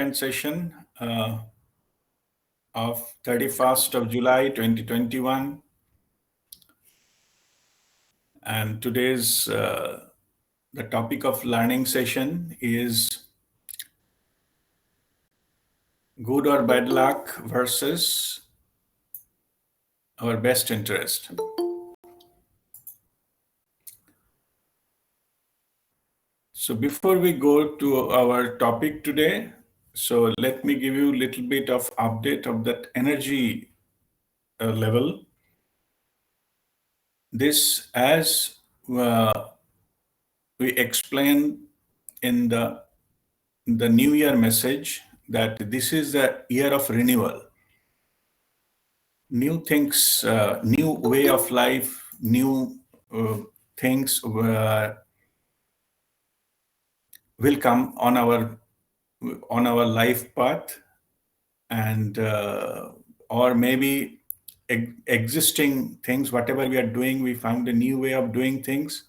session of 31st of July 2021, and today's the topic of learning session is good or bad luck versus our best interest. So before we go to our topic today, so let me give you a little bit of update of that energy level. This, as we explained in the New Year message, that this is the year of renewal. New things, new way of life, new things will come on our life path, and or maybe existing things, whatever we are doing, we find a new way of doing things.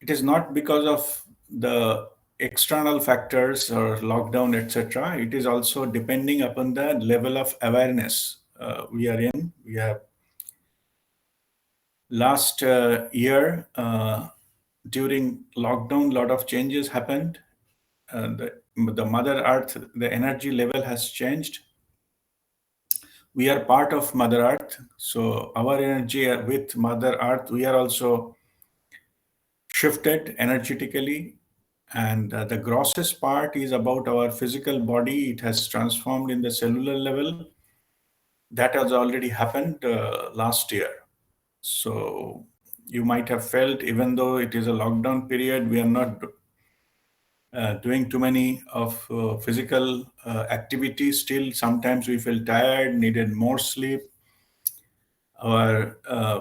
It is not because of the external factors or lockdown, etc. It is also depending upon the level of awareness we are in. We have last year during lockdown, a lot of changes happened. The Mother Earth, the energy level has changed. We are part of Mother Earth, so our energy with Mother Earth, we are also shifted energetically. And the grossest part is about our physical body. It has transformed in the cellular level. That has already happened last year. So you might have felt, even though it is a lockdown period, we are not doing too many of physical activities. Still, sometimes we feel tired, needed more sleep. Our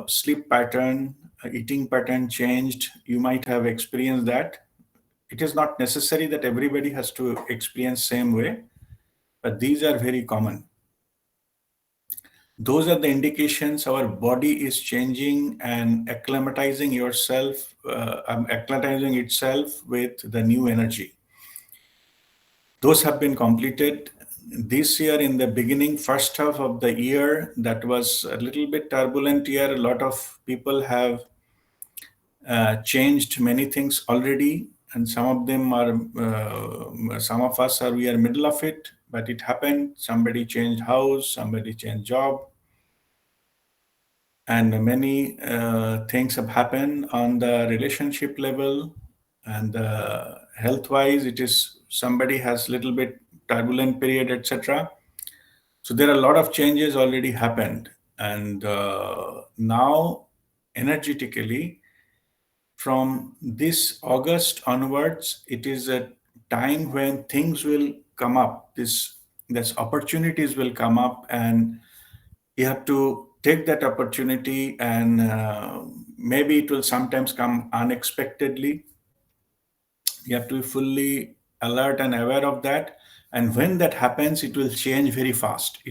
sleep pattern, eating pattern changed. You might have experienced that. It is not necessary that everybody has to experience same way, but these are very common. Those are the indications our body is changing and acclimatizing acclimatizing itself with the new energy. Those have been completed this year. In the beginning, first half of the year, that was a little bit turbulent year. A lot of people have changed many things already, and some of them are, some of us are, we are middle of it, but it happened. Somebody changed house, somebody changed job, and many things have happened on the relationship level. And health wise, it is somebody has little bit turbulent period, etc. So there are a lot of changes already happened, and now energetically, from this August onwards, it is a time when things will come up. This opportunities will come up, and you have to take that opportunity. And maybe it will sometimes come unexpectedly. You have to be fully alert and aware of that. And when that happens, it will change very fast.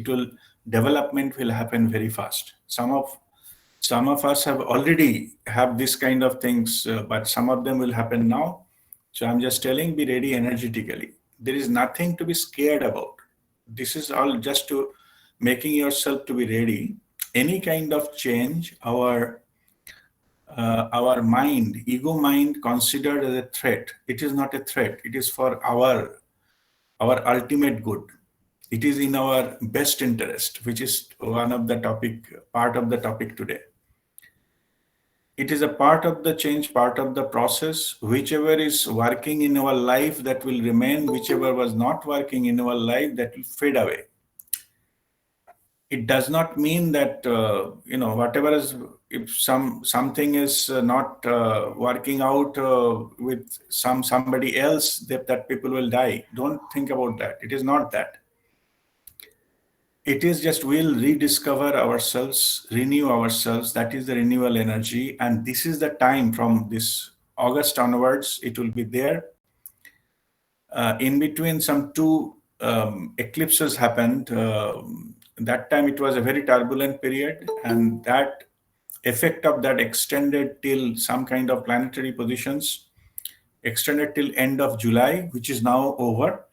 Development will happen very fast. Some of us have already have this kind of things, but some of them will happen now. So I'm just telling, be ready energetically. There is nothing to be scared about. This is all just to making yourself to be ready. Any kind of change, our mind, ego mind, considered as a threat. It is not a threat. It is for our ultimate good. It is in our best interest, which is one of the part of the topic today. It is a part of the change, part of the process. Whichever is working in our life, that will remain. Whichever was not working in our life, that will fade away. It does not mean that whatever is, if something is not working out with somebody else, that people will die. Don't think about that. It is not that. It is just we'll rediscover ourselves, renew ourselves. That is the renewal energy. And this is the time from this August onwards, it will be there. In between, some two eclipses happened. That time it was a very turbulent period, and that effect of that extended till some kind of planetary positions, extended till end of July, which is now over.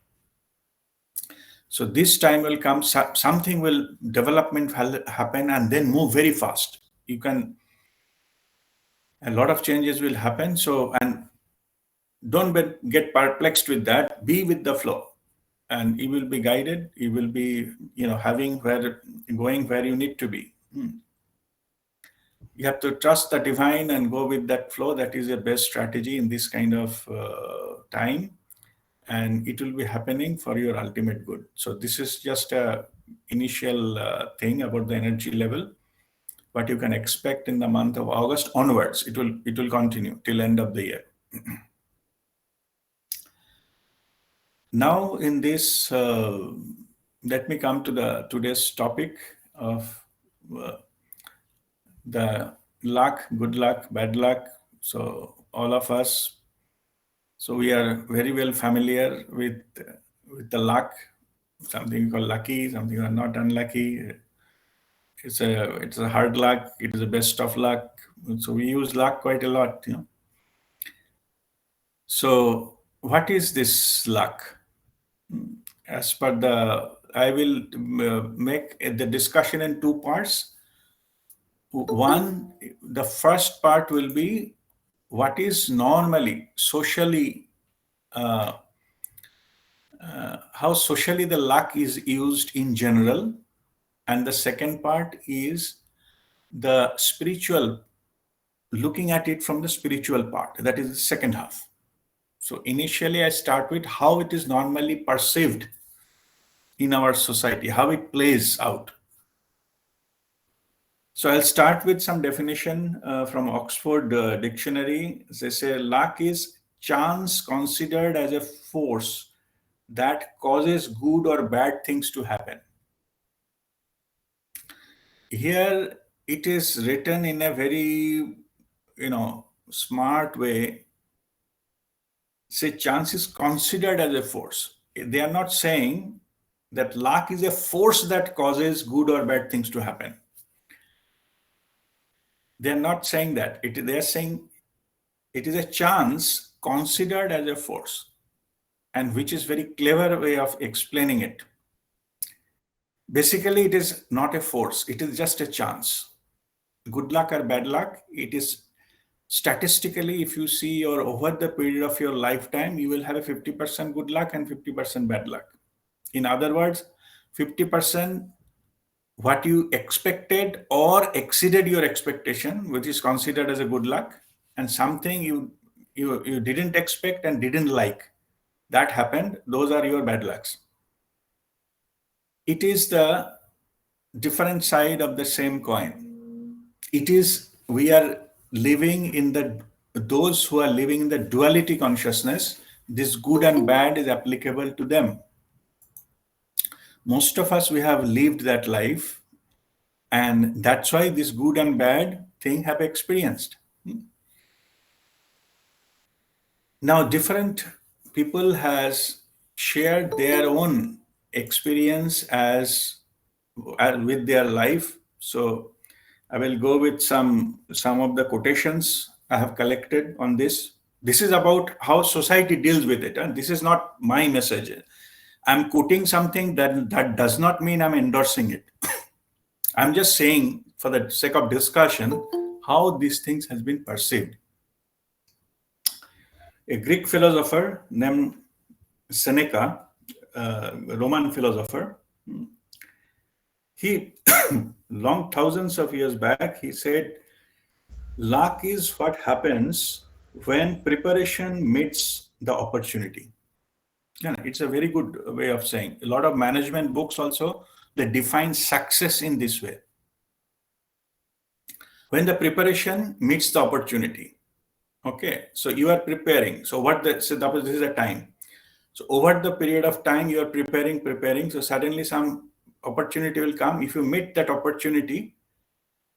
So this time will come, something will, development will happen and then move very fast. A lot of changes will happen. So, and don't get perplexed with that. Be with the flow, and you will be guided. You will be, going where you need to be. You have to trust the divine and go with that flow. That is your best strategy in this kind of time, and it will be happening for your ultimate good. So this is just a initial thing about the energy level. What you can expect in the month of August onwards. It will continue till end of the year. Now, in this, let me come to today's topic of the luck, good luck, bad luck. So all of us, so we are very well familiar with the luck. Something called lucky, something called not unlucky. It's a hard luck. It is the best of luck. So we use luck quite a lot. So what is this luck? As per I will make the discussion in two parts. One, the first part will be what is normally socially, how socially the luck is used in general. And the second part is the spiritual, looking at it from the spiritual part. That is the second half. So initially I start with how it is normally perceived in our society, how it plays out. So I'll start with some definition from Oxford Dictionary. They say luck is chance considered as a force that causes good or bad things to happen. Here it is written in a very, smart way. Say chance is considered as a force. They are not saying that luck is a force that causes good or bad things to happen. They're not saying that. They're saying it is a chance considered as a force, and which is very clever way of explaining it. Basically, it is not a force. It is just a chance. Good luck or bad luck, it is statistically, if you see or over the period of your lifetime, you will have a 50% good luck and 50% bad luck. In other words, 50% what you expected or exceeded your expectation, which is considered as a good luck, and something you didn't expect and didn't like, that happened, those are your bad lucks. It is the different side of the same coin. We are living in those who are living in the duality consciousness, this good and bad is applicable to them. Most of us, we have lived that life, and that's why this good and bad thing have experienced. Now, different people has shared their own experience as with their life. So I will go with some of the quotations I have collected on this. This is about how society deals with it, and this is not my message. I'm quoting something that does not mean I'm endorsing it. I'm just saying, for the sake of discussion, how these things has been perceived. A Greek philosopher named Seneca, Roman philosopher, he, long thousands of years back, he said, luck is what happens when preparation meets the opportunity. Yeah, it's a very good way of saying. A lot of management books also, they define success in this way. When the preparation meets the opportunity. Okay, so you are preparing. So this is a time. So over the period of time, you are preparing. So suddenly some opportunity will come. If you meet that opportunity,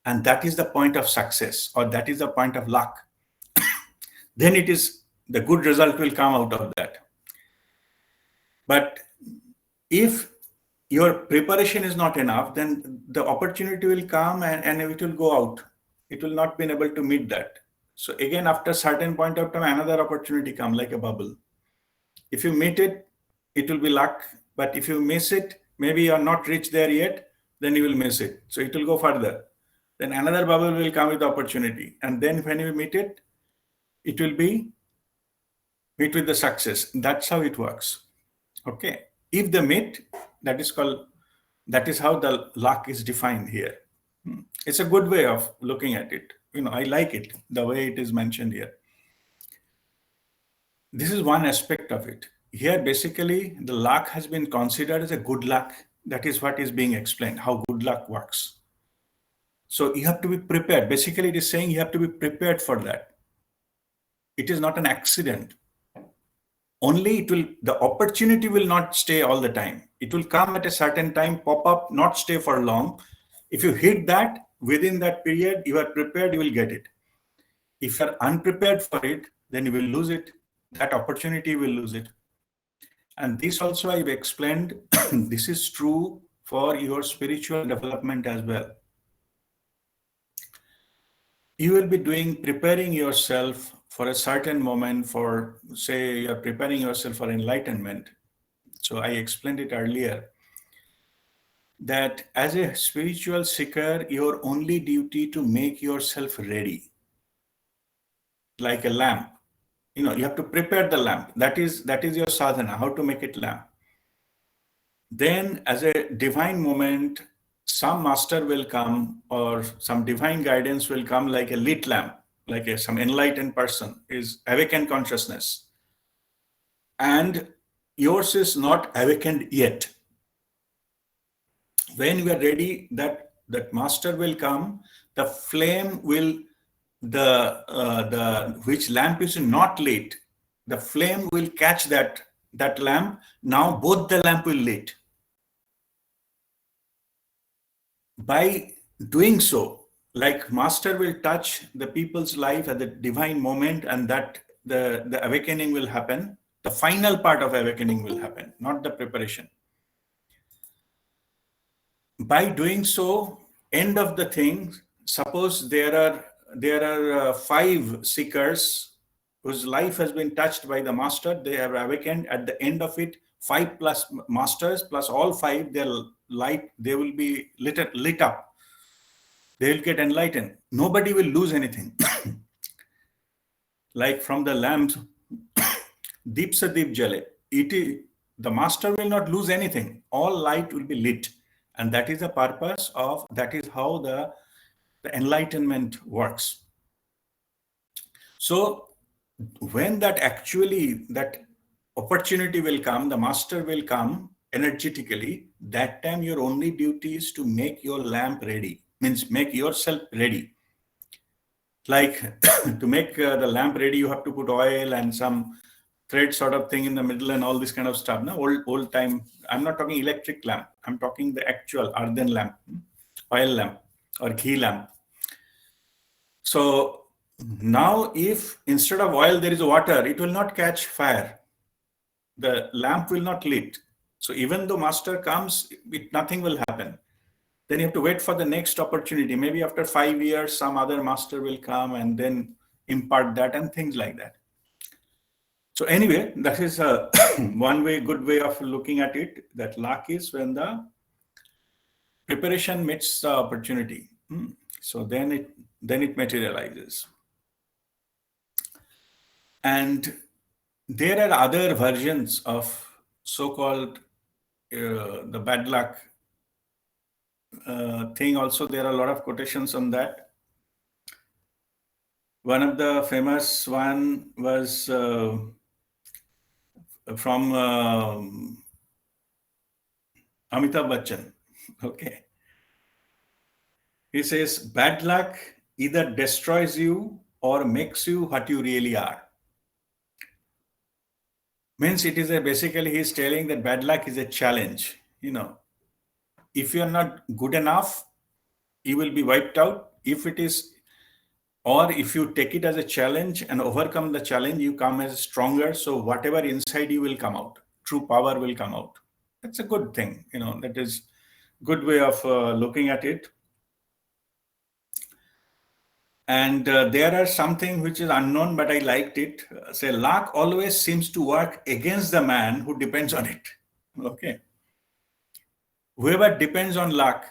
and that is the point of success, or that is the point of luck, then it is the good result will come out of that. But if your preparation is not enough, then the opportunity will come and it will go out. It will not be able to meet that. So again, after a certain point of time, another opportunity come like a bubble. If you meet it, it will be luck. But if you miss it, maybe you are not reached there yet, then you will miss it. So it will go further. Then another bubble will come with opportunity. And then when you meet it, it will be meet with the success. That's how it works. Okay. If they meet, that is how the luck is defined here. It's a good way of looking at it. I like it, the way it is mentioned here. This is one aspect of it. Here, basically, the luck has been considered as a good luck. That is what is being explained, how good luck works. So you have to be prepared. Basically, it is saying you have to be prepared for that. It is not an accident. Only the opportunity will not stay all the time. It will come at a certain time, pop up, not stay for long. If you hit that, within that period, you are prepared, you will get it. If you are unprepared for it, then you will lose it. That opportunity will lose it. And this also I've explained, this is true for your spiritual development as well. You will be preparing yourself for a certain moment, for, say, you're preparing yourself for enlightenment. So I explained it earlier, that as a spiritual seeker, your only duty to make yourself ready, like a lamp. You have to prepare the lamp. That is your sadhana, how to make it lamp. Then as a divine moment, some master will come or some divine guidance will come like a lit lamp, like some enlightened person is awakened consciousness. And yours is not awakened yet. When you are ready, that master will come, the flame will, which lamp is not lit, the flame will catch that lamp. Now both the lamp will lit. By doing so, like master will touch the people's life at the divine moment, and that the awakening will happen. The final part of awakening will happen, not the preparation. By doing so, end of the thing, suppose there are 5 seekers whose life has been touched by the master, they have awakened. At the end of it, 5 plus masters plus all 5, they will be lit up. They will get enlightened. Nobody will lose anything. Like from the lamps, deep sa deep jale. The master will not lose anything. All light will be lit. And that is the purpose of, that is how the enlightenment works. So when that opportunity will come, the master will come energetically, that time your only duty is to make your lamp ready, means make yourself ready. Like to make the lamp ready, you have to put oil and some thread sort of thing in the middle and all this kind of stuff. Now, old time, I'm not talking electric lamp, I'm talking the actual earthen lamp, oil lamp or ghee lamp. So now if instead of oil there is water, it will not catch fire. The lamp will not lit. So even though master comes, nothing will happen. Then you have to wait for the next opportunity. Maybe after 5 years, some other master will come and then impart that and things like that. So anyway, that is a good way of looking at it, that luck is when the preparation meets the opportunity. So then it materializes. And there are other versions of so-called the bad luck thing also. There are a lot of quotations on that. One of the famous one was from Amitabh Bachchan. Okay. He says, bad luck either destroys you or makes you what you really are. Means it is basically he's telling that bad luck is a challenge. If you're not good enough, you will be wiped out. If you take it as a challenge and overcome the challenge, you come as stronger. So whatever inside you will come out, true power will come out. That's a good thing. That is good way of looking at it. And there are something which is unknown, but I liked it. Say, luck always seems to work against the man who depends on it. Okay. Whoever depends on luck,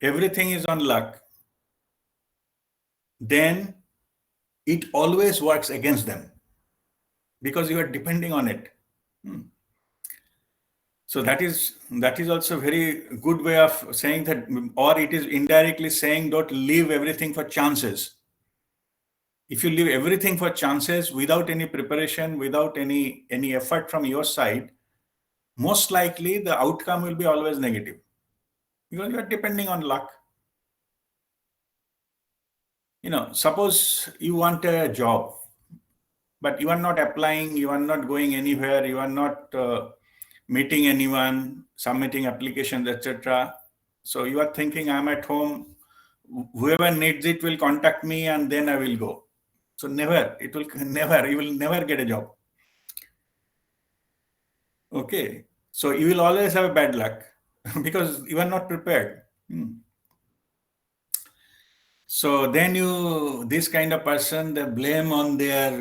everything is on luck, then it always works against them because you are depending on it. So that is also a very good way of saying that, or it is indirectly saying don't leave everything for chances. If you leave everything for chances without any preparation, without any effort from your side, most likely the outcome will be always negative because you are depending on luck. Suppose you want a job, but you are not applying, you are not going anywhere, you are not meeting anyone, submitting applications, etc. So you are thinking, I'm at home, whoever needs it will contact me and then I will go. So never, you will never get a job. Okay. So you will always have a bad luck because you are not prepared. So then this kind of person, they blame on their,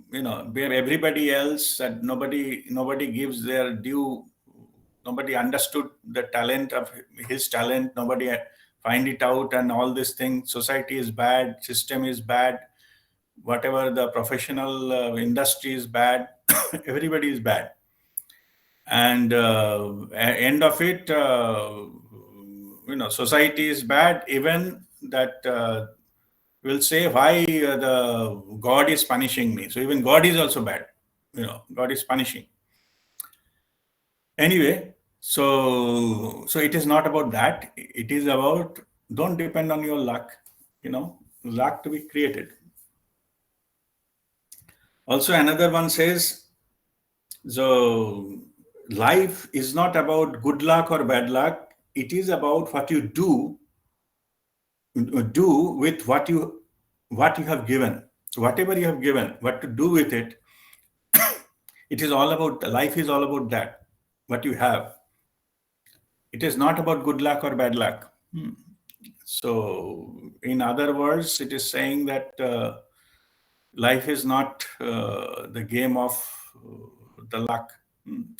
blame everybody else, that nobody gives their due. Nobody understood the talent of his talent. Nobody find it out, and all this thing. Society is bad. System is bad. Whatever the professional industry is bad. Everybody is bad. And end of it, society is bad. Even that will say why the God is punishing me. So even God is also bad. God is punishing. Anyway, so it is not about that. It is about don't depend on your luck. Luck to be created. Also, another one says, so life is not about good luck or bad luck. It is about what you do with what you have given. Whatever you have given, what to do with it. It is all about, life is all about that, what you have. It is not about good luck or bad luck. So, in other words, it is saying that life is not the game of the luck.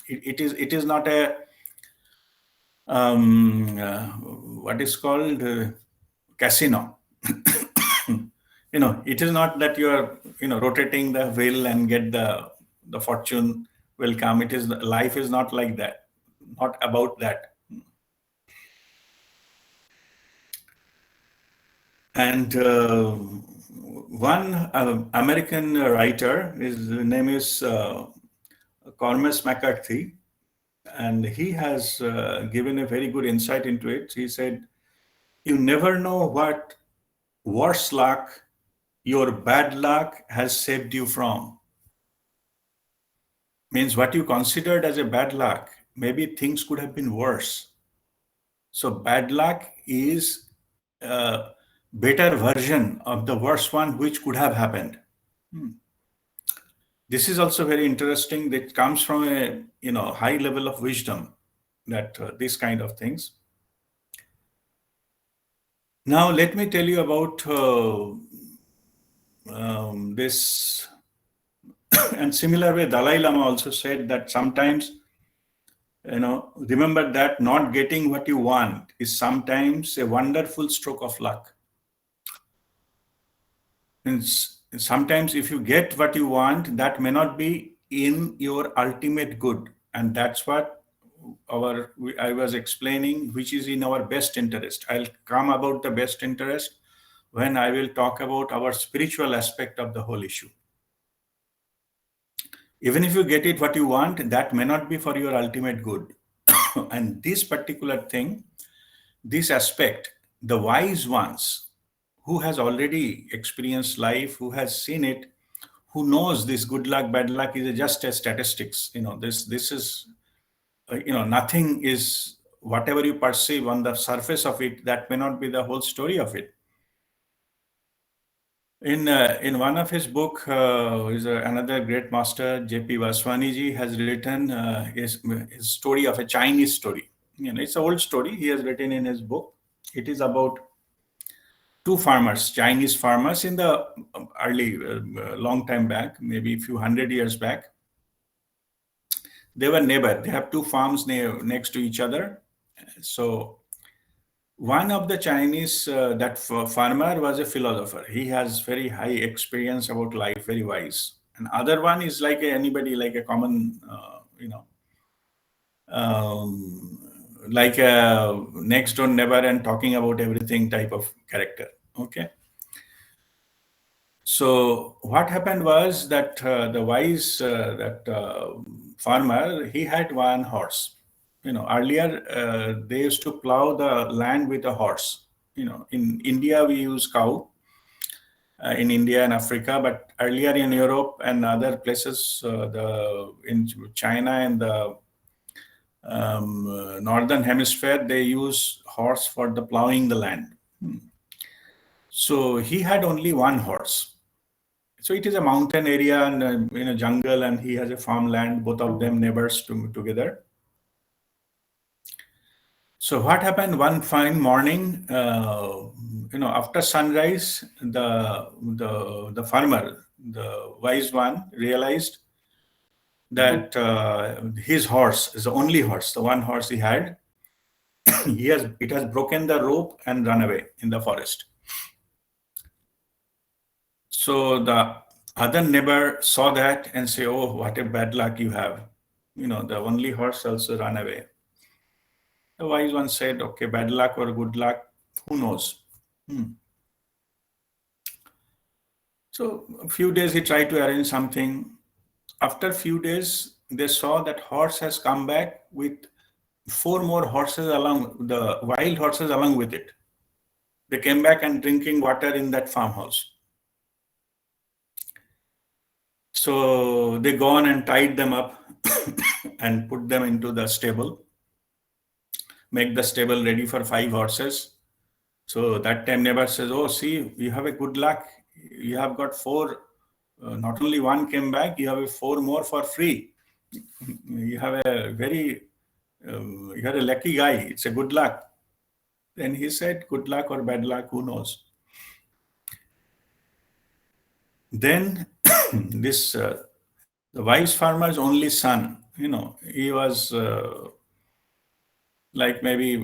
It is not a what is called casino. It is not that you are rotating the wheel and get the fortune will come. Life is not like that, not about that. And one American writer, his name is Cormac McCarthy, and he has given a very good insight into it. He said, you never know what worse luck your bad luck has saved you from. Means what you considered as a bad luck, maybe things could have been worse. So bad luck is a better version of the worst one which could have happened. This is also very interesting. That comes from a high level of wisdom, that these kind of things. Now let me tell you about this. And similar way, Dalai Lama also said that sometimes, remember that not getting what you want is sometimes a wonderful stroke of luck. And sometimes if you get what you want, that may not be in your ultimate good. And that's what I was explaining, which is in our best interest. I'll come about the best interest when I will talk about our spiritual aspect of the whole issue. Even if you get it what you want, that may not be for your ultimate good. And this particular thing, this aspect, the wise ones who has already experienced life, who has seen it, who knows this good luck, bad luck is just a statistics. This is, nothing is, whatever you perceive on the surface of it, that may not be the whole story of it. In one of his book, is another great master, J.P. Vaswani has written his story of a Chinese story. It's an old story he has written in his book. It is about two farmers, Chinese farmers, in the early, long time back, maybe a few 100 years back. They were neighbor. They have two farms next to each other. So one of the Chinese farmer was a philosopher. He has very high experience about life, very wise. And other one is like anybody, like a common, like a next door neighbor and talking about everything type of character. Okay. So what happened was that the wise farmer, he had one horse. Earlier they used to plow the land with a horse. In India we use cow, in India and Africa, but earlier in Europe and other places, in China and the northern hemisphere, they use horse for the plowing the land. So he had only one horse. So it is a mountain area and in a jungle, and he has a farmland, both of them neighbors together. So what happened one fine morning, after sunrise, the farmer, the wise one, realized that his horse is the only horse, the one horse he had. It has broken the rope and run away in the forest. So the other neighbor saw that and say, "Oh, what a bad luck you have! The only horse also ran away." The wise one said, "Okay, bad luck or good luck, who knows?" So a few days he tried to arrange something. After a few days, they saw that horse has come back with four more horses along, the wild horses along with it. They came back and drinking water in that farmhouse. So they gone and tied them up and put them into the stable, make the stable ready for 5 horses. So that time neighbor says, "Oh, see, you have a good luck. You have got 4. Not only one came back, you have 4 more for free. You have a you're a lucky guy. It's a good luck." Then he said, "Good luck or bad luck, who knows?" Then this the wise farmer's only son, he was like maybe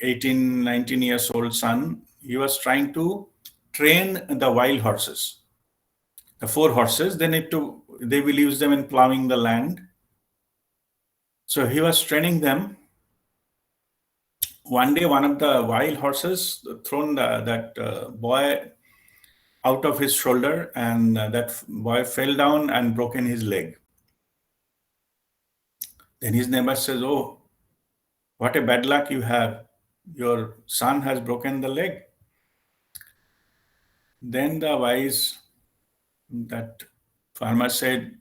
18, 19 years old son. He was trying to train the wild horses, the 4 horses. They will use them in plowing the land. So he was training them. One day, one of the wild horses thrown that boy out of his shoulder, and that boy fell down and broken his leg. Then his neighbor says, "Oh, what a bad luck you have. Your son has broken the leg." Then the wise, that farmer said,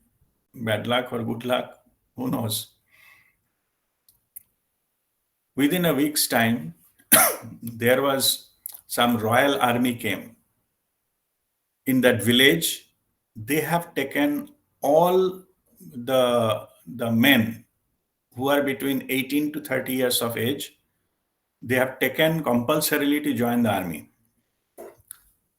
"Bad luck or good luck, who knows?" Within a week's time, there was some royal army came. In that village, they have taken all the men who are between 18 to 30 years of age. They have taken compulsorily to join the army.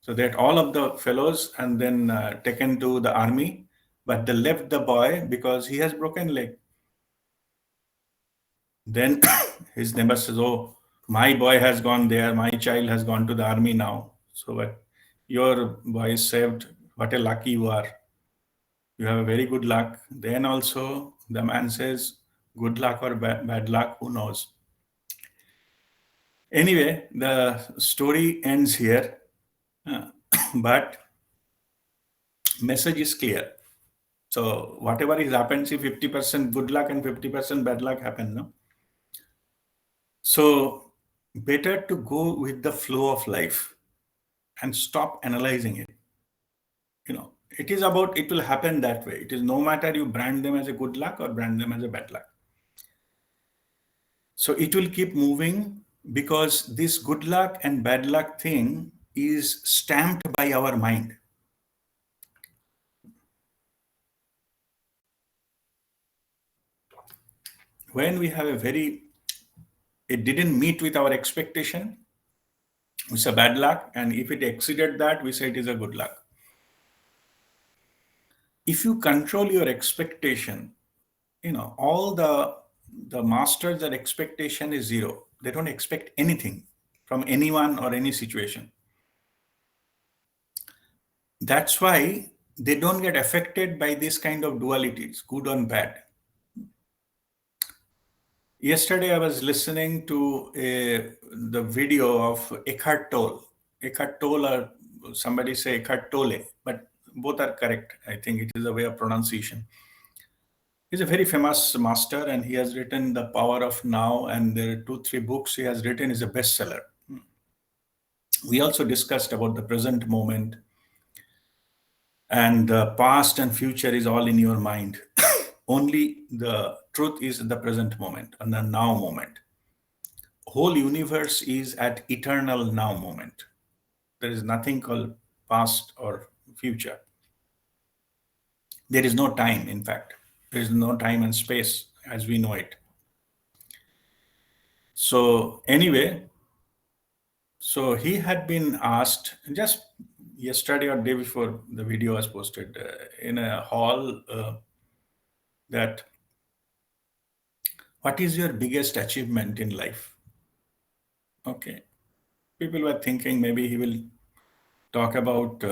So that all of the fellows and then taken to the army, but they left the boy because he has broken leg. Then his neighbor says, "Oh, my boy has gone there. My child has gone to the army now. So but your boy is saved. What a lucky you are. You have a very good luck." Then also the man says, "Good luck or bad luck, who knows?" Anyway, the story ends here. But message is clear. So whatever is happens, if 50% good luck and 50% bad luck happen, no? So better to go with the flow of life and stop analyzing it. It is about, it will happen that way. It is no matter you brand them as a good luck or brand them as a bad luck. So it will keep moving, because this good luck and bad luck thing is stamped by our mind. When we have it didn't meet with our expectation, it's a bad luck. And if it exceeded that, we say it is a good luck. if you control your expectation, all the masters, their expectation is zero. They don't expect anything from anyone or any situation. That's why they don't get affected by this kind of dualities, good and bad. Yesterday, I was listening to the video of Eckhart Tolle. Eckhart Tolle, or somebody say Eckhart Tolle, but both are correct. I think it is a way of pronunciation. He's a very famous master, and he has written The Power of Now, and there are 2, 3 books he has written. Is a bestseller. We also discussed about the present moment, and the past and future is all in your mind. Only the truth is the present moment and the now moment. Whole universe is at eternal now moment. There is nothing called past or future. There is no time, in fact. There is no time and space as we know it. So anyway, so he had been asked just yesterday or day before the video was posted in a hall that what is your biggest achievement in life? Okay. People were thinking maybe he will talk about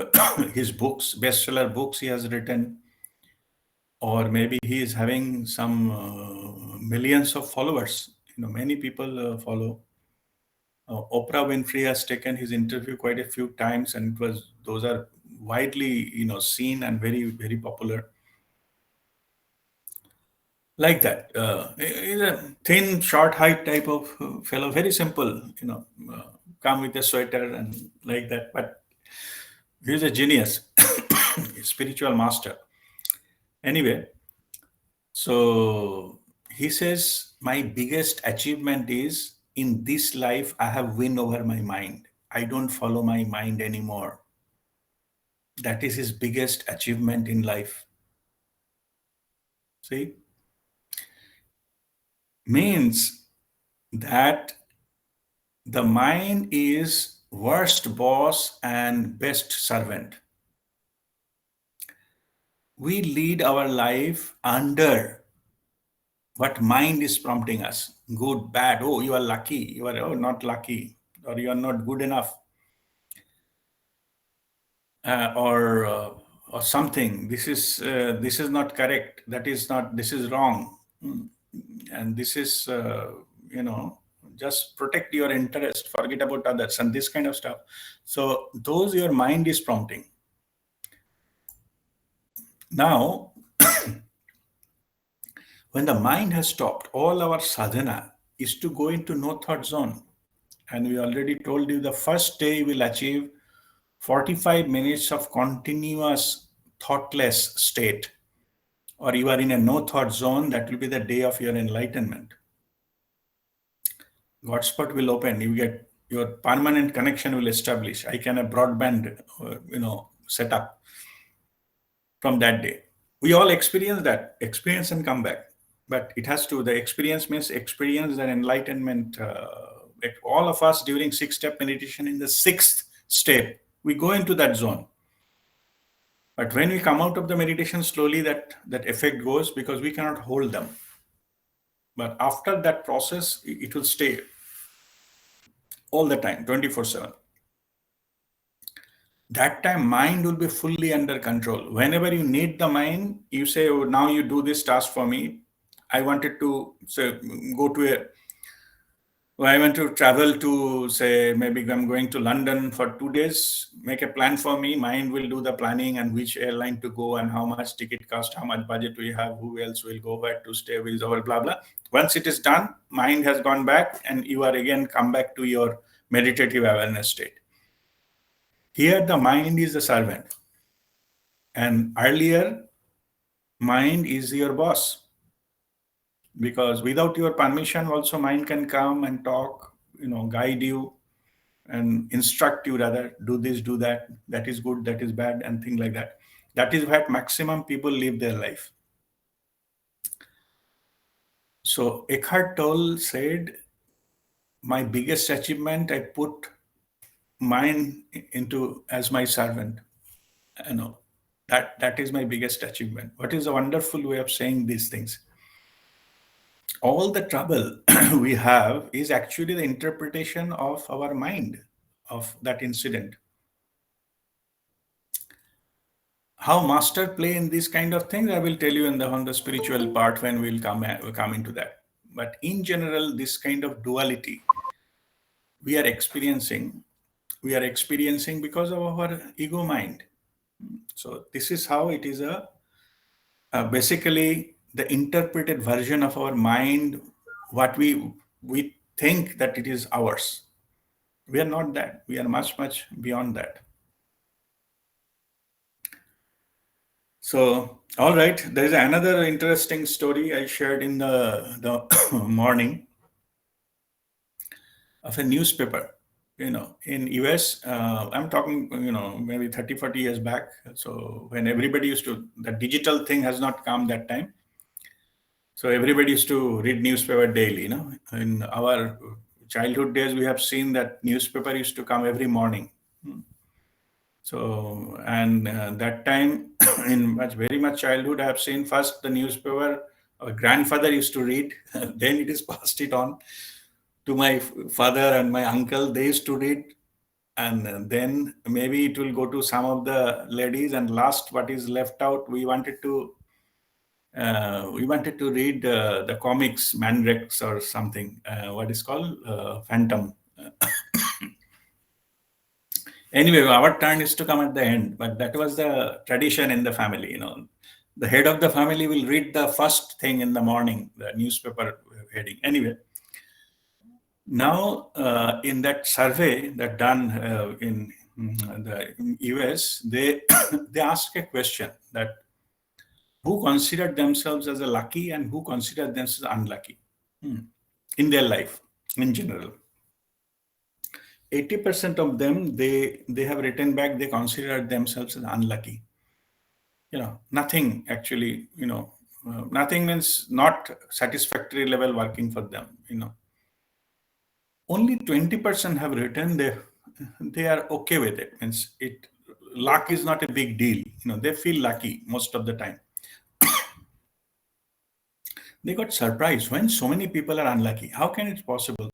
his books, bestseller books he has written, or maybe he is having some millions of followers. Many people follow. Oprah Winfrey has taken his interview quite a few times, and those are widely seen and very very popular. Like that, he's a thin, short height type of fellow, very simple. Come with a sweater and like that, but he's a genius, spiritual master. Anyway, so he says, my biggest achievement is in this life, I have win over my mind. I don't follow my mind anymore. That is his biggest achievement in life. See? Means that the mind is worst boss and best servant. We lead our life under what mind is prompting us. Good, bad, oh, you are lucky, you are not lucky, or you are not good enough, or something. This is not correct. That is not. This is wrong, and this is just protect your interest. Forget about others and this kind of stuff. So those your mind is prompting. Now, when the mind has stopped, all our sadhana is to go into no thought zone. And we already told you the first day you will achieve 45 minutes of continuous thoughtless state, or you are in a no thought zone. That will be the day of your enlightenment. Hotspot will open. You get your permanent connection will establish. I can have broadband, set up from that day. We all experience and come back. But it has to, the experience means experience and enlightenment. All of us during 6-step meditation, in the 6th step, we go into that zone. But when we come out of the meditation, slowly that effect goes because we cannot hold them. But after that process, it will stay all the time, 24/7. That time, mind will be fully under control. Whenever you need the mind, you say, oh, now you do this task for me. I wanted to say, I want to travel to, say, maybe I'm going to London for 2 days. Make a plan for me. Mind will do the planning and which airline to go and how much ticket cost, how much budget we have, who else will go, where to stay, with our blah, blah. Once it is done, mind has gone back and you are again come back to your meditative awareness state. Here, the mind is the servant. And earlier, mind is your boss. Because without your permission, also mind can come and talk, guide you and instruct you, rather, do this, do that, that is good, that is bad, and things like that. That is what maximum people live their life. So Eckhart Tolle said, my biggest achievement, I put mind into as my servant. That is my biggest achievement. What is a wonderful way of saying these things? All the trouble we have is actually the interpretation of our mind of that incident. How master play in these kind of things, I will tell you in on the spiritual part when we'll come into that. But in general, this kind of duality we are experiencing, because of our ego mind. So this is how it is basically the interpreted version of our mind, what we think that it is ours. We are not that. We are much, much beyond that. So, all right, there is another interesting story I shared in the morning of a newspaper. In US, I'm talking, maybe 30, 40 years back. So when everybody the digital thing has not come that time. So everybody used to read newspaper daily. In our childhood days, we have seen that newspaper used to come every morning. So, and that time, in very much childhood, I have seen first the newspaper. Our grandfather used to read, then it is passed it on to my father and my uncle. They used to read, and then maybe it will go to some of the ladies. And last, what is left out, we wanted to read the comics, Mandrax or something. What is called Phantom. Anyway, our turn is to come at the end, but that was the tradition in the family. The head of the family will read the first thing in the morning, the newspaper heading. Anyway, now in that survey that done in the US, they they ask a question that who considered themselves as a lucky and who considered themselves unlucky in their life in general. 80% of them, they have written back, they considered themselves as unlucky. Nothing actually, nothing means not satisfactory level working for them. Only 20% have written they are okay with it. Means luck is not a big deal. They feel lucky most of the time. They got surprised when so many people are unlucky. How can it possible?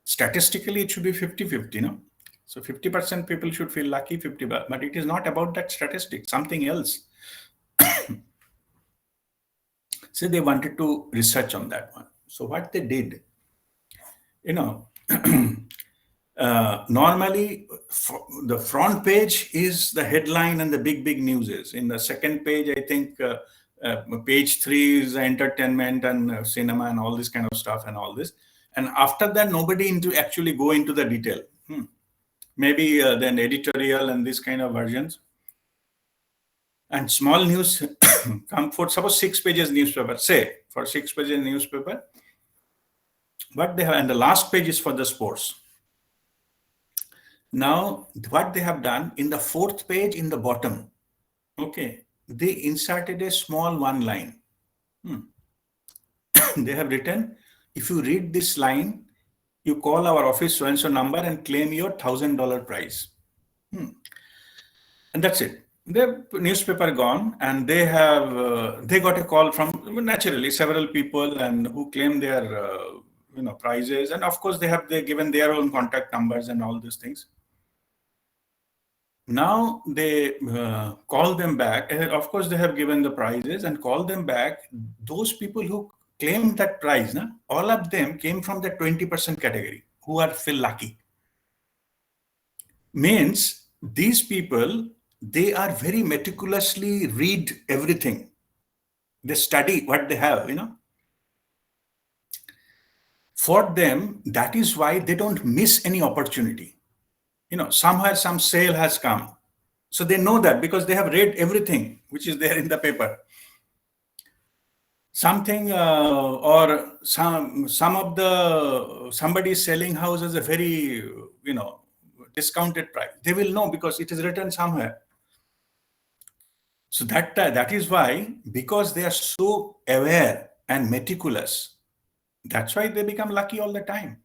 Statistically, it should be 50-50, no? So 50% people should feel lucky, 50, but it is not about that statistic, something else. So they wanted to research on that one. So what they did, normally the front page is the headline and the big news is. In the second page, I think page 3 is entertainment and cinema and all this kind of stuff and all this. And after that, nobody actually go into the detail. Maybe then editorial and this kind of versions. And small news come for, suppose 6 pages newspaper, say for 6 pages newspaper, what they have, and the last page is for the sports. Now, what they have done in the 4th page in the bottom, okay, they inserted a small one line. They have written, if you read this line, you call our office so-and-so number and claim your $1,000 prize. And that's it. The newspaper gone, and they got a call from naturally several people and who claim their prizes, and of course they given their own contact numbers and all these things. Now they call them back, and of course they have given the prizes and call them back. Those people who claimed that prize, all of them came from the 20% category who are feel lucky. Means these people, they are very meticulously read everything. They study what they have, For them, that is why they don't miss any opportunity. Somewhere some sale has come. So they know that because they have read everything which is there in the paper. Something or some of the somebody is selling house as a very discounted price. They will know because it is written somewhere. So that is why, because they are so aware and meticulous, that's why they become lucky all the time.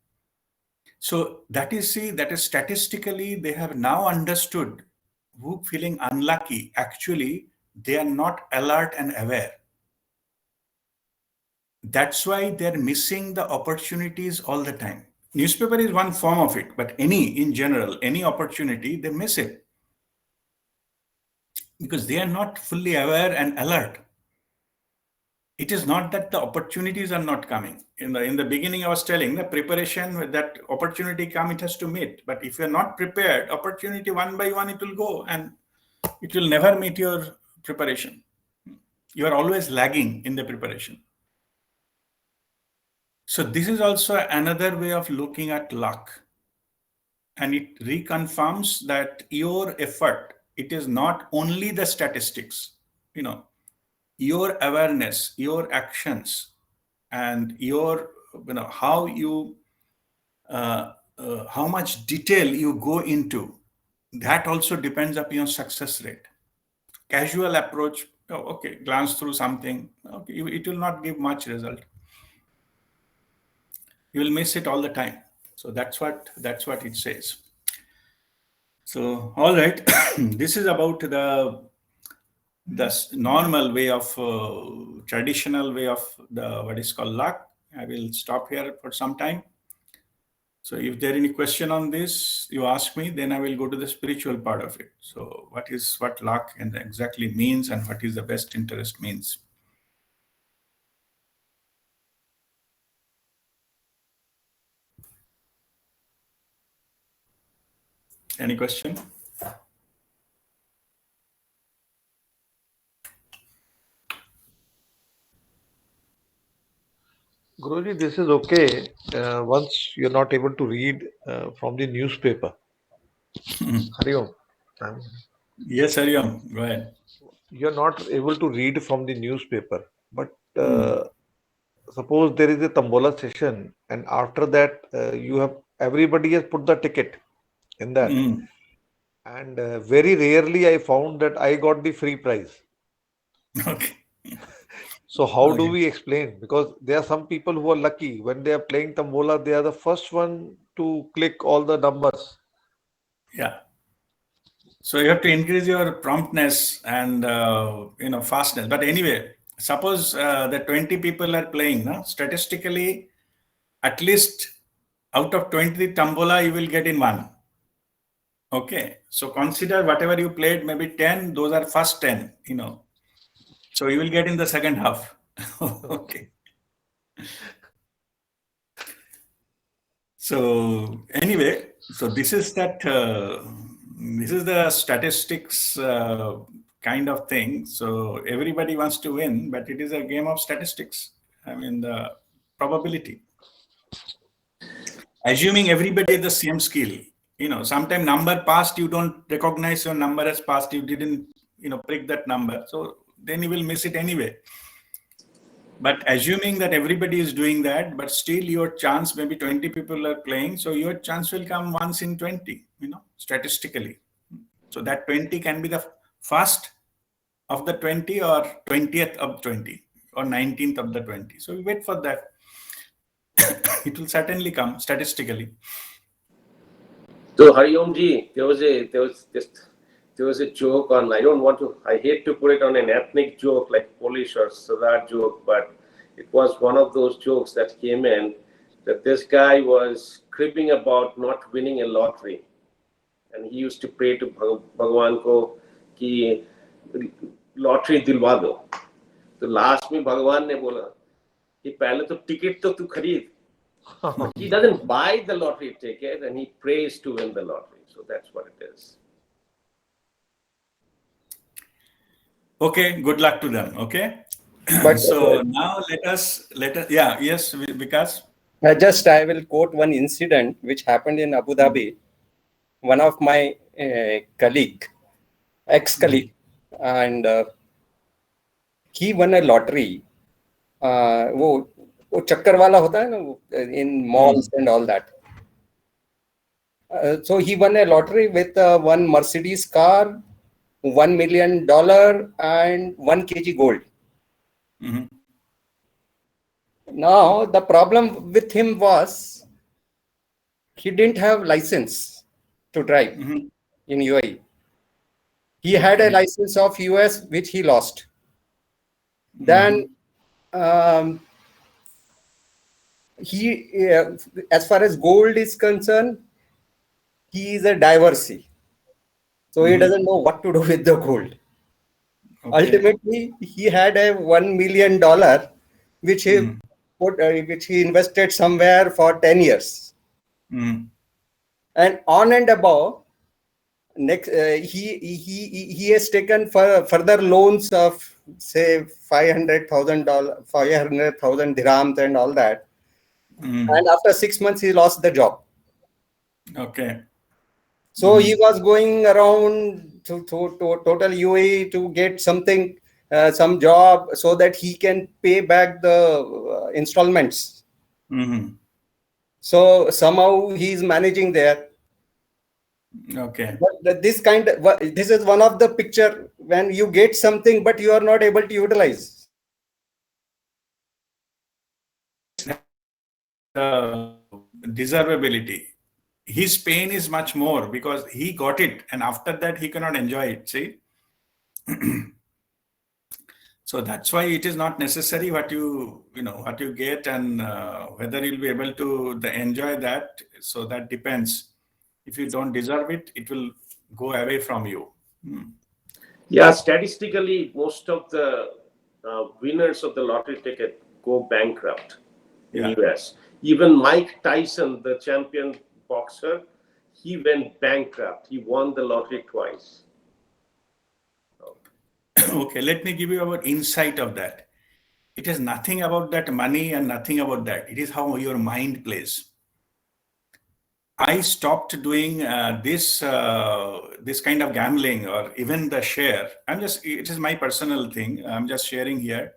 So that is statistically they have now understood who feeling unlucky, actually, they are not alert and aware. That's why they're missing the opportunities all the time. Newspaper is one form of it, but in general, any opportunity, they miss it because they are not fully aware and alert. It is not that the opportunities are not coming. In the beginning, I was telling the preparation, that opportunity come, it has to meet. But if you're not prepared, opportunity one by one, it will go and it will never meet your preparation. You are always lagging in the preparation. So this is also another way of looking at luck. And it reconfirms that your effort, it is not only the statistics, your awareness, your actions, and your, how you, how much detail you go into, that also depends upon your success rate. Casual approach, okay, glance through something, okay, it will not give much result. You will miss it all the time. So that's what it says. So, all right, this is about the normal way of, traditional way of the what is called luck. I will stop here for some time. So if there any question on this, you ask me, then I will go to the spiritual part of it. So what luck and exactly means, and what is the best interest means. Any question? Guruji, this is okay once you're not able to read from the newspaper. Hari Om. Yes, Hariam, go ahead. You're not able to read from the newspaper, but suppose there is a Tambola session, and after that, everybody has put the ticket in that, and very rarely I found that I got the free prize. Okay. So how do Okay. we explain? Because there are some people who are lucky when they are playing Tambola, they are the first one to click all the numbers. Yeah. So you have to increase your promptness and fastness. But anyway, suppose the 20 people are playing. No? Statistically, at least out of 20 tambola, you will get in one. Okay. So consider whatever you played, maybe 10, those are first 10, So you will get in the second half. Okay. So anyway, so this is the statistics kind of thing. So everybody wants to win, but it is a game of statistics. I mean, the probability. Assuming everybody has the same skill, sometime number passed, you don't recognize your number as passed, you didn't, prick that number. So then you will miss it anyway. But assuming that everybody is doing that, but still your chance, maybe 20 people are playing, so your chance will come once in 20, statistically. So that 20 can be the first of the 20 or 20th of 20 or 19th of the 20. So we wait for that. It will certainly come statistically. So Hari Om ji, there was a joke on, I hate to put it on an ethnic joke like Polish or Sadar joke, but it was one of those jokes that came in that this guy was cribbing about not winning a lottery. And he used to pray to Bhagwan ko ki lottery dilwa do. So last में भगवान ने बोला कि पहले तो ticket तो तू खरीद. He doesn't buy the lottery ticket and he prays to win the lottery. So that's what it is. Okay, good luck to them. Okay. But so now let us, yeah, yes, because I will quote one incident which happened in Abu Dhabi. One of my ex-colleague, and he won a lottery. वो चक्कर वाला होता है ना in malls and all that. So he won a lottery with one Mercedes car, $1 million, and 1 kg gold. Now the problem with him was he didn't have license to drive in UAE. He had a license of US, which he lost. Then he, as far as gold is concerned, he is a divorcee. So he doesn't know what to do with the gold. Okay. Ultimately, he had a $1 million, which he put, which he invested somewhere for 10 years. And on and above, next he has taken further loans of say $500,000, 500,000 dirhams and all that. And after 6 months, he lost the job. Okay. So he was going around to total UAE to get something, some job, so that he can pay back the installments. So somehow he is managing there. Okay. But this is one of the picture when you get something, but you are not able to utilize. Deservability. His pain is much more because he got it, and after that he cannot enjoy it. See. So that's why it is not necessary what you get, and whether you'll be able to enjoy that. So that depends. If you don't deserve it, it will go away from you. Yeah, statistically, most of the winners of the lottery ticket go bankrupt in US. Even Mike Tyson, the champion boxer, he went bankrupt. He won the lottery twice. Okay, let me give you our insight of that. It is nothing about that money and nothing about that. It is how your mind plays. I stopped doing this kind of gambling or even the share. It is my personal thing. I'm just sharing here.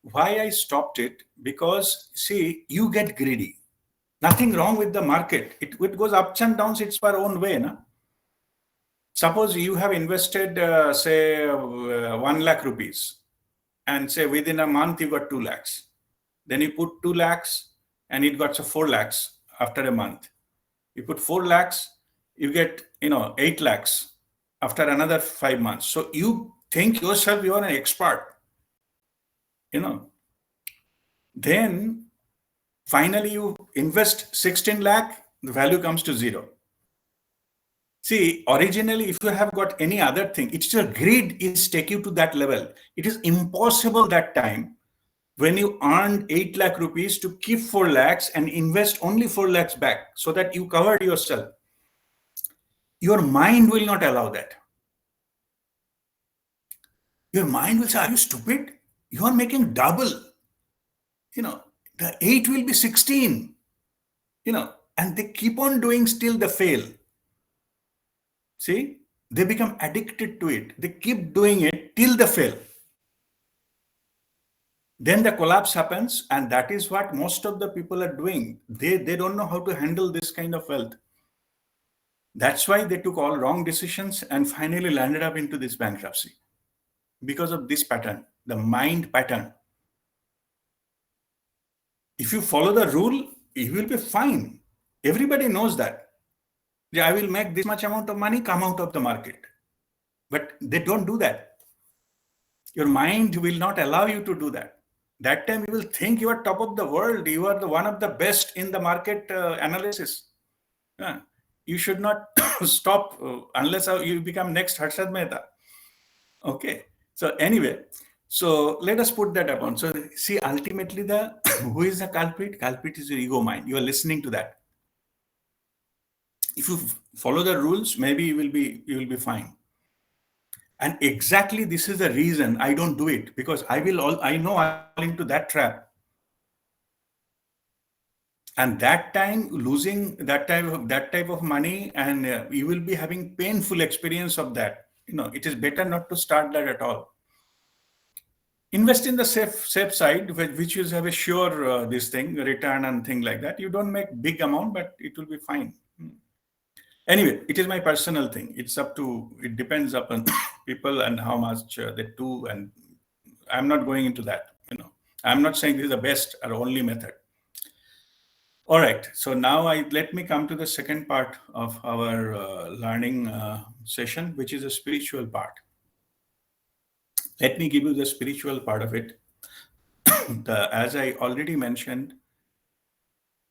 Why I stopped it? Because see, you get greedy. Nothing wrong with the market. It goes ups and downs. It's our own way, no? Suppose you have invested, say, 1 lakh rupees, and say within a month you got 2 lakhs. Then you put 2 lakhs, and it got 4 lakhs after a month. You put 4 lakhs, you get 8 lakhs after another 5 months. So you think yourself you are an expert, Then finally you invest 16 lakh, the value comes to 0. See, originally, if you have got any other thing, it's your greed is take you to that level. It is impossible that time when you earned 8 lakh rupees to keep 4 lakhs and invest only 4 lakhs back so that you covered yourself. Your mind will not allow that. Your mind will say, are you stupid? You are making double. The 8 will be 16, and they keep on doing still they fail. See, they become addicted to it. They keep doing it till they fail. Then the collapse happens, and that is what most of the people are doing. They don't know how to handle this kind of wealth. That's why they took all wrong decisions and finally landed up into this bankruptcy. Because of this pattern, the mind pattern. If you follow the rule, you will be fine. Everybody knows that. I will make this much amount of money, come out of the market. But they don't do that. Your mind will not allow you to do that. That time you will think you are top of the world. You are the one of the best in the market analysis. You should not stop unless you become next Harshad Mehta. Okay. So anyway, so let us put that upon. So see, ultimately who is the culprit? Culprit is your ego mind. You are listening to that. If you follow the rules, maybe you will be fine. And exactly this is the reason I don't do it, because I know I'll fall into that trap. And that time losing that type of money, and you will be having painful experience of that. It is better not to start that at all. Invest in the safe side, which you have a sure return and thing like that. You don't make big amount, but it will be fine. Anyway, it is my personal thing. It depends upon people and how much they do. And I'm not going into that. I'm not saying this is the best or only method. All right. So now let me come to the second part of our learning session, which is a spiritual part. Let me give you the spiritual part of it. As I already mentioned,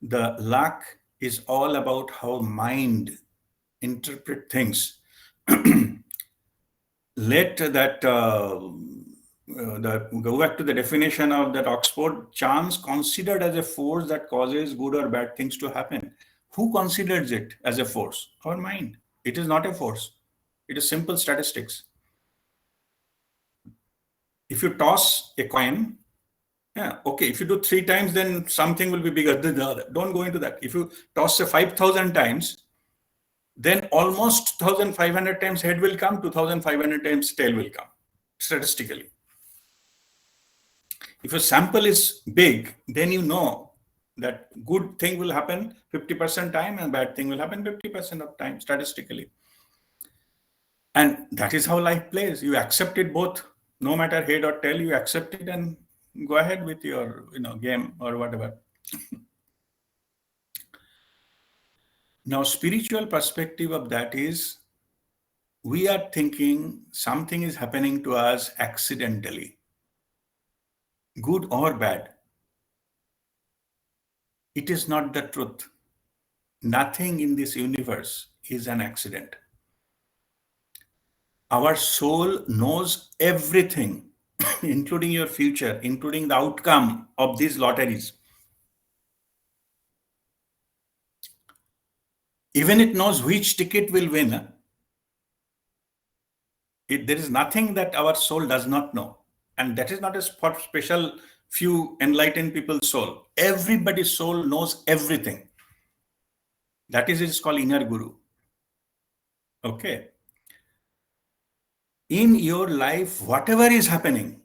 the luck is all about how mind interpret things. Let that go back to the definition of that Oxford: chance considered as a force that causes good or bad things to happen. Who considers it as a force? Our mind. It is not a force. It is simple statistics. If you toss a coin, yeah, okay, if you do 3 times, then something will be bigger than the other. Don't go into that. If you toss a 5,000 times, then almost 1,500 times head will come, 2,500 times tail will come, statistically. If a sample is big, then you know that good thing will happen 50% time and bad thing will happen 50% of time, statistically. And that is how life plays. You accept it both, no matter head or tail, you accept it and go ahead with your game or whatever. Now, spiritual perspective of that is, we are thinking something is happening to us accidentally, good or bad. It is not the truth. Nothing in this universe is an accident. Our soul knows everything, including your future, including the outcome of these lotteries. Even it knows which ticket will win. There is nothing that our soul does not know. And that is not a special few enlightened people's soul. Everybody's soul knows everything. That is, it's called inner guru. Okay. In your life, whatever is happening,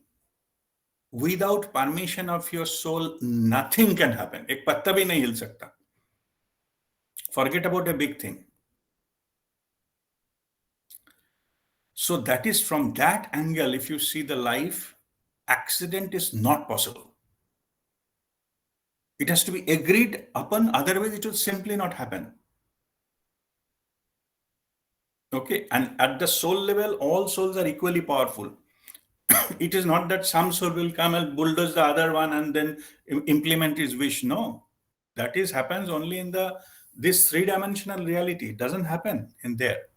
without permission of your soul, nothing can happen. Ek patta bhi nahi hil sakta. Forget about a big thing. So that is from that angle, if you see the life, accident is not possible. It has to be agreed upon, otherwise it will simply not happen. Okay, and at the soul level, all souls are equally powerful. It is not that some soul will come and bulldoze the other one and then implement his wish. No, that happens only in this three-dimensional reality. It doesn't happen in there.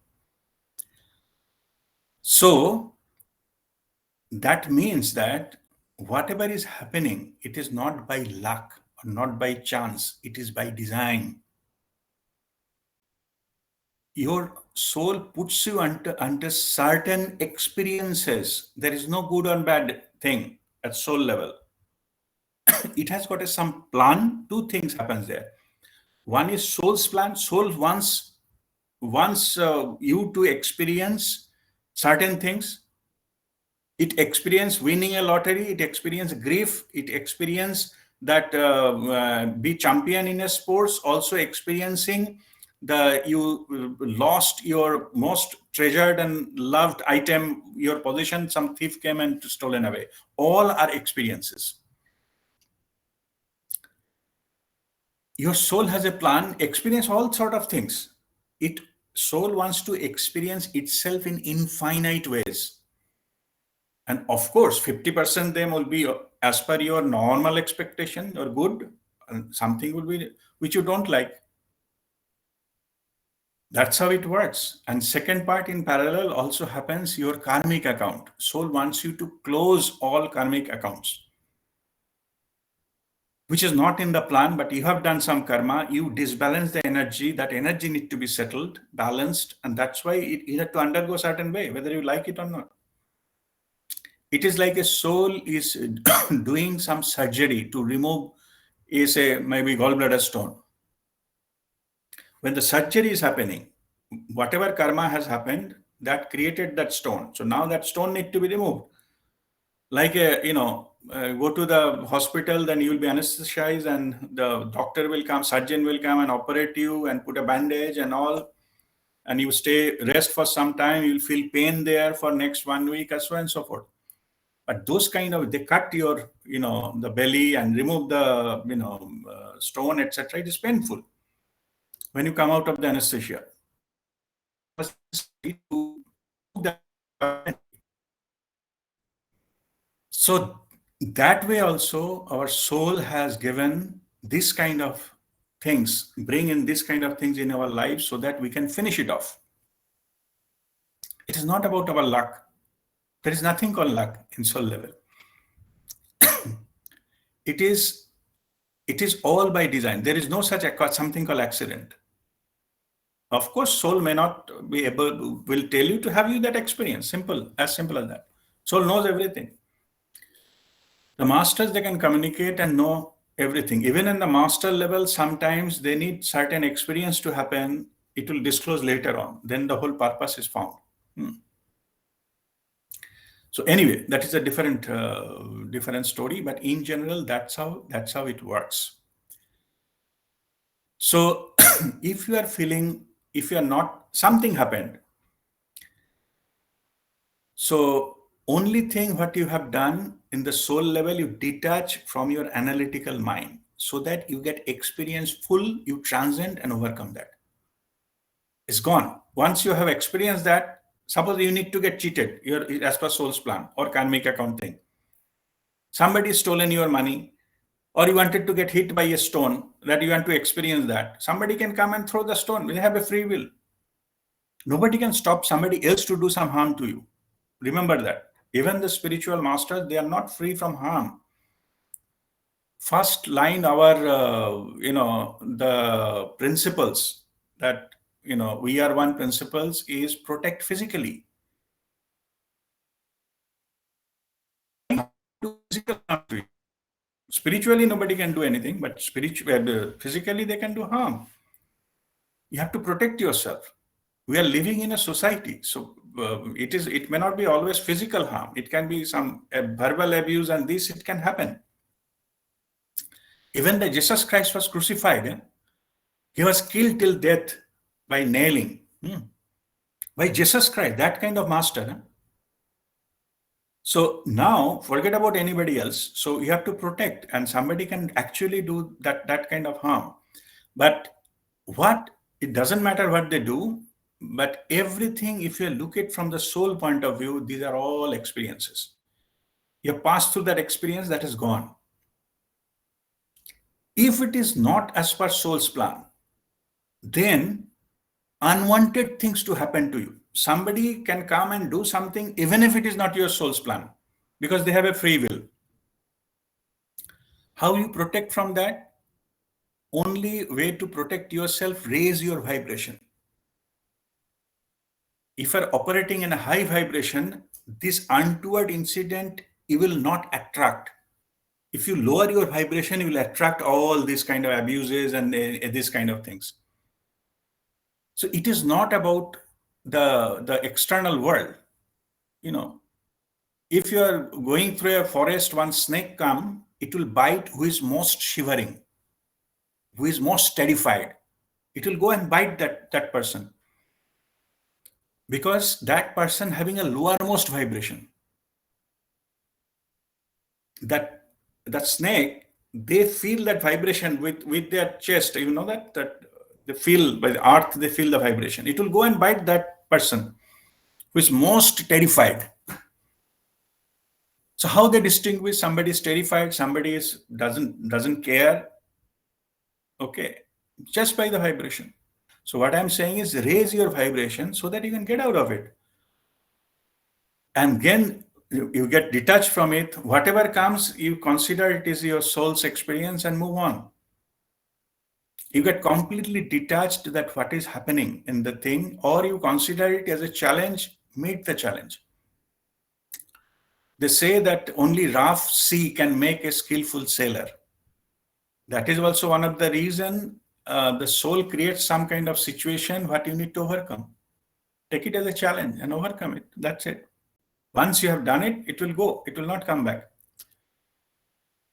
So that means that whatever is happening, it is not by luck or not by chance. It is by design. Your soul puts you under certain experiences. There is no good or bad thing at soul level. It has got some plan. Two things happens there. One is soul's plan. Soul wants you to experience certain things. It experience winning a lottery. It experience grief. It experience that be champion in a sports. Also experiencing you lost your most treasured and loved item, your possession, some thief came and stolen away. All are experiences. Your soul has a plan, experience all sort of things. Soul wants to experience itself in infinite ways. And of course, 50% them will be as per your normal expectation or good, and something will be which you don't like. That's how it works. And second part in parallel also happens, your karmic account. Soul wants you to close all karmic accounts, which is not in the plan, but you have done some karma, you disbalance the energy, that energy needs to be settled, balanced, and that's why you have to undergo a certain way, whether you like it or not. It is like a soul is doing some surgery to remove, say, maybe gallbladder stone. When the surgery is happening, whatever karma has happened, that created that stone. So now that stone needs to be removed. Like go to the hospital, then you will be anesthetized and the doctor will come, surgeon will come and operate you and put a bandage and all. And you rest for some time, you'll feel pain there for next 1 week, and so on and so forth. But those kind of, they cut your, the belly and remove the, stone, etc. It is painful when you come out of the anesthesia. So that way also our soul has given this kind of things, bring in this kind of things in our life so that we can finish it off. It is not about our luck. There is nothing called luck in soul level. It is all by design. There is no such something called accident. Of course, soul may not be able, will tell you to have you that experience. Simple as that. Soul knows everything. The masters, they can communicate and know everything. Even in the master level, sometimes they need certain experience to happen. It will disclose later on. Then the whole purpose is found. So anyway, that is a different story. But in general, that's how it works. So if you are feeling, if you are not, something happened. So only thing what you have done in the soul level, you detach from your analytical mind so that you get experience full, you transcend and overcome that. It's gone. Once you have experienced that, suppose you need to get cheated, as per soul's plan or karmic account thing. Somebody has stolen your money, or you wanted to get hit by a stone, that you want to experience that. Somebody can come and throw the stone. They have a free will. Nobody can stop somebody else to do some harm to you. Remember that. Even the spiritual masters, they are not free from harm. First line, our, the principles that, we are one principles is protect physically. Spiritually, nobody can do anything, but physically, they can do harm. You have to protect yourself. We are living in a society, so it may not be always physical harm. It can be some verbal abuse, and it can happen. Even the Jesus Christ was crucified. He was killed till death by nailing. By Jesus Christ, that kind of master. So now, forget about anybody else. So you have to protect, and somebody can actually do that kind of harm. But it doesn't matter what they do, but everything, if you look at from the soul point of view, these are all experiences. You have passed through that experience, that is gone. If it is not as per soul's plan, then unwanted things to happen to you. Somebody can come and do something even if it is not your soul's plan, because they have a free will. How you protect from that? Only way to protect yourself, raise your vibration. If you are operating in a high vibration, this untoward incident, you will not attract. If you lower your vibration, you will attract all these kind of abuses and these kind of things. So it is not about the external world. If you are going through a forest, one snake come, it will bite who is most shivering, who is most terrified. It will go and bite that person, because that person having a lowermost vibration. That snake, they feel that vibration with their chest. You know that they feel by the earth, they feel the vibration. It will go and bite that person who is most terrified. So how they distinguish somebody is terrified, somebody doesn't care? Okay, just by the vibration. So what I'm saying is raise your vibration so that you can get out of it. And then you get detached from it. Whatever comes, you consider it is your soul's experience and move on. You get completely detached that what is happening in the thing, or you consider it as a challenge, meet the challenge. They say that only rough sea can make a skillful sailor. That is also one of the reasons the soul creates some kind of situation what you need to overcome. Take it as a challenge and overcome it. That's it. Once you have done it, it will go. It will not come back.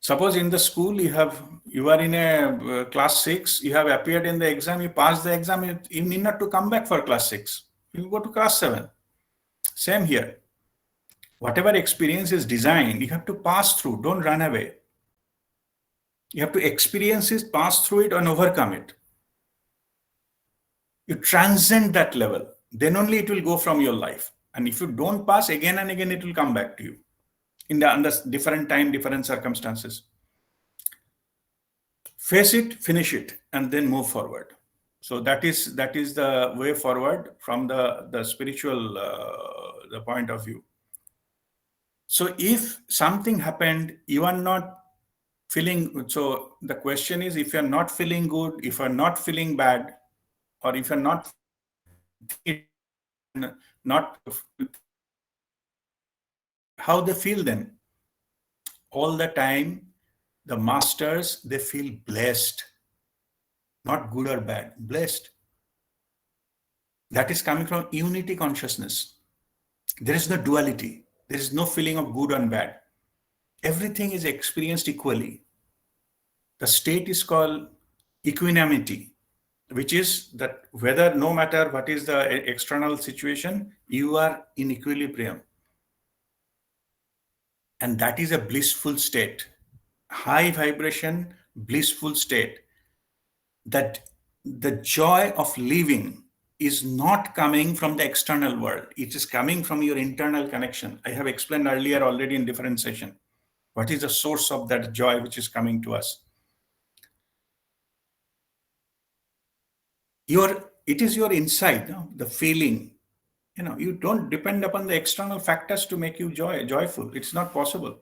Suppose in the school you are in a class 6, you have appeared in the exam, you pass the exam, you need not to come back for class 6. You go to class 7. Same here. whatever experience is designed, you have to pass through, don't run away. You have to experience it, pass through it, and overcome it. You transcend that level, then only it will go from your life. And if you don't pass, again and again, it will come back to you under different time, different circumstances. Face it, finish it, and then move forward. So that is the way forward from the spiritual the point of view. So if something happened, you are not feeling, so the question is, if you're not feeling good, if you're not feeling bad, or if you're not how they feel then? All the time, the masters, they feel blessed, not good or bad, blessed. That is coming from unity consciousness. There is no duality. There is no feeling of good and bad. Everything is experienced equally. The state is called equanimity, which is that whether, no matter what is the external situation, you are in equilibrium. And that is a blissful state, high vibration, blissful state. That the joy of living is not coming from the external world. It is coming from your internal connection. I have explained earlier already in different session. What is the source of that joy which is coming to us? It is your inside, no? The feeling. You don't depend upon the external factors to make you joyful. It's not possible.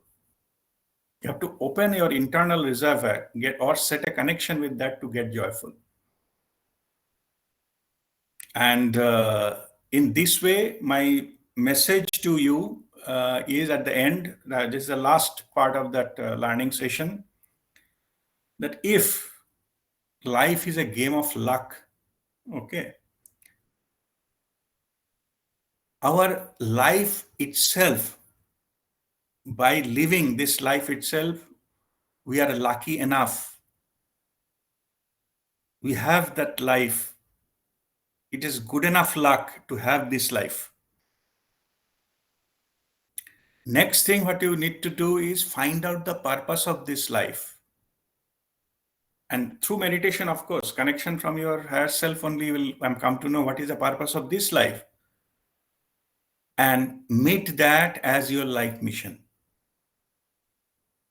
You have to open your internal reservoir, or set a connection with that to get joyful. And in this way, my message to you is at the end, this is the last part of that learning session, that if life is a game of luck, okay, our life itself, by living this life itself, we are lucky enough. We have that life. It is good enough luck to have this life. Next thing what you need to do is find out the purpose of this life. And through meditation, of course, connection from your higher self only will come to know what is the purpose of this life. And meet that as your life mission.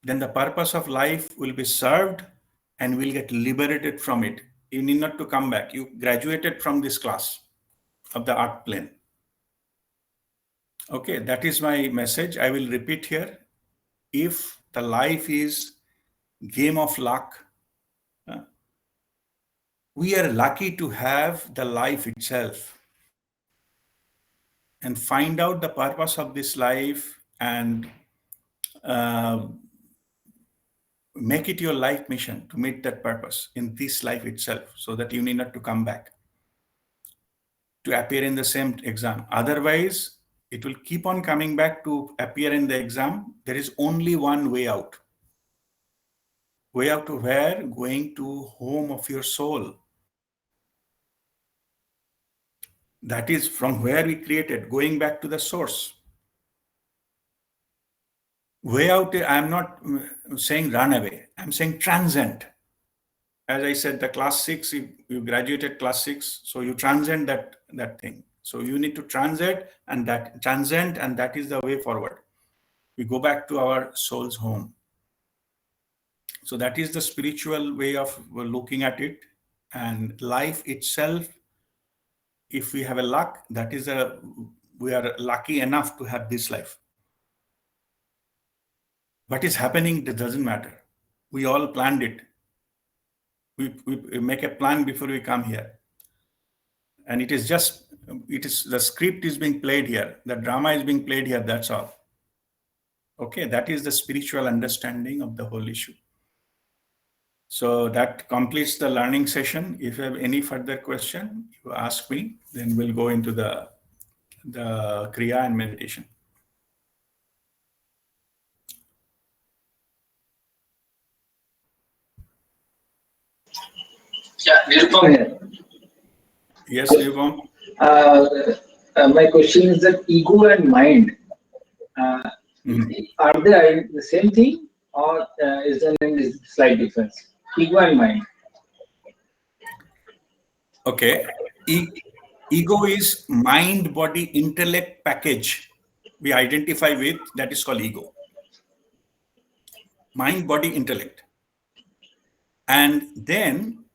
Then the purpose of life will be served and will get liberated from it. You need not to come back. You graduated from this class of the art plane. Okay, that is my message. I will repeat here. If the life is game of luck, we are lucky to have the life itself. And find out the purpose of this life and make it your life mission to meet that purpose in this life itself, so that you need not to come back to appear in the same exam. Otherwise, it will keep on coming back to appear in the exam. There is only one way out. Way out to where? Going to home of your soul. That is from where we created, going back to the source. Way out, I'm not saying run away. I'm saying transcend. As I said, the class 6, you graduated class 6, so you transcend that thing. So you need to transcend, and that is the way forward. We go back to our soul's home. So that is the spiritual way of looking at it. And life itself, if we have a luck, we are lucky enough to have this life. What is happening, that doesn't matter. We all planned it. We make a plan before we come here. And the script is being played here. The drama is being played here, that's all. Okay, that is the spiritual understanding of the whole issue. So that completes the learning session. If you have any further question, you ask me, then we'll go into the Kriya and meditation. Yeah, Nirupam here. Yes, Nirupam. My question is that ego and mind, Are they the same thing, or is there a slight difference? Ego and mind. Okay. Ego is mind, body, intellect package we identify with, that is called ego. Mind, body, intellect. And then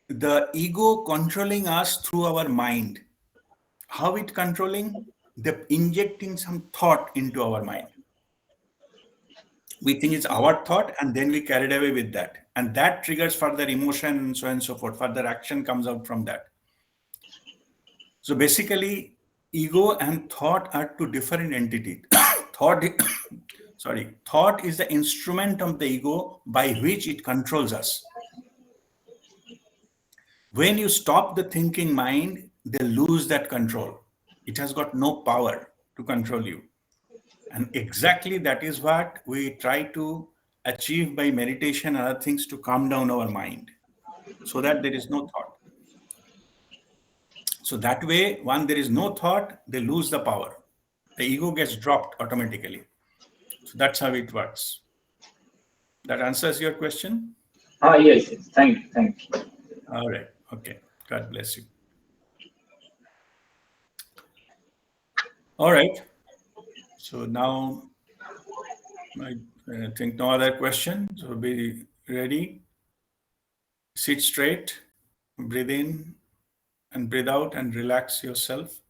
the ego controlling us through our mind. How it controlling? They're injecting some thought into our mind. We think it's our thought, and then we carried away with that. And that triggers further emotion and so on and so forth. Further action comes out from that. So basically, ego and thought are two different entities. Thought is the instrument of the ego by which it controls us. When you stop the thinking mind, they lose that control. It has got no power to control you. And exactly that is what we try to achieve by meditation and other things, to calm down our mind so that there is no thought. So that way, when there is no thought, they lose the power. The ego gets dropped automatically. So that's how it works. That answers your question? Yes. Thank you. All right. Okay. God bless you. All right. So now I think no other question. So be ready. Sit straight, breathe in and breathe out, and relax yourself.